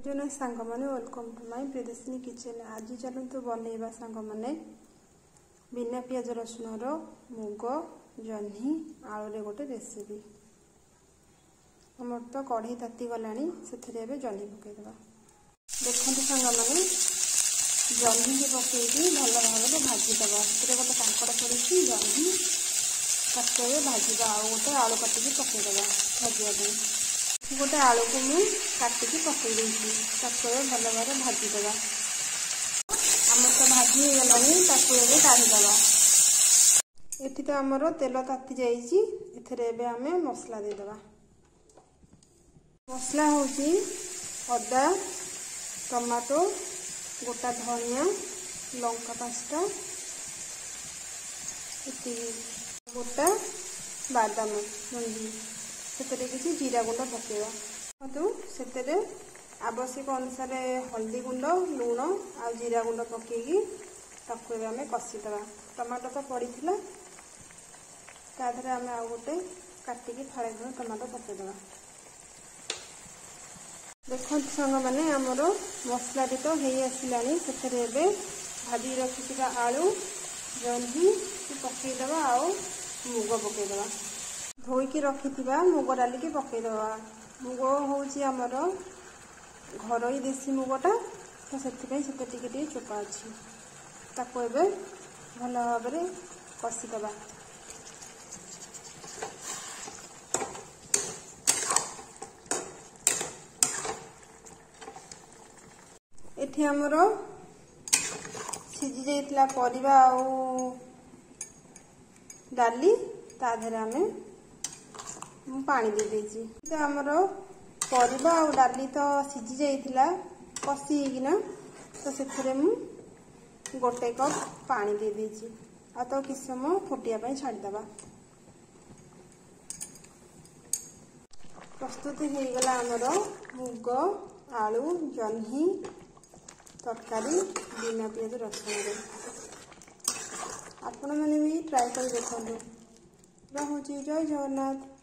जन सांग मैंने welcome to my Priyadarshini kitchen. आज चलते बनइबा सांग मैंने बिना पियाज रसुण मुग जह्नी आलू गोटे रेसिपी। आमर तो कढ़ई ताती गला से जह्नी पकईदे। देखते सांग मैंने जह्नी की पकईकी भल भाव में भाजीदे। गोटे कांकड़ पड़ी जह्नी ताको भाजवा आ गोटे आलू काटिकी पकईदे भाजवा। गोटे आलू को मुझे काटिकी पकई भल भाव भाजीदे। आम तो भाजी होगला काढ़ीदे। ये तो आमर तेल ताती जाइए आम मसला देदेबा। मसला हूँ अदा टमाटो गोटा धनिया लंका 5टा गोटा बादाम मंजी से किसी जीरा गुंड पकेवा से आवश्यक अनुसार हल्दी गुंड लुण आ जीरा गुंड पकईकी आम कषिदे। टमाटो तो पड़ी ताधर आम आ गोटे काटिकी फाड़े टमाटो पकईदे। देखो सांग मैंने आमर मसला तो हो आसला से भाजी रखी आलू जह्नी पकईदे आ मुग पकईदे। धोईकी रखि मुग डाल की पकईदे। मुग हूँ आमर घर देसी मुगटा तो से चोपा अच्छी ताको भल भाव में कषिदे। एठी आमर सीझी जाइतिला परिबा आउ डाली ताधर आम पानी दे देछि। तो आमर परिबा आउ डाली तो सीझी जाइतिला कषि किना तो से गोटे कप पानी दे देछि आ तो किछ समय फुटिया पई छाड़ीदबा। प्रस्तुत हो गला आमर मुग आलू जह्नी तरकारी बिना पियाज रसुण। आपण मैंने भी ट्राए कर देखो। रहुची। जय जगन्नाथ।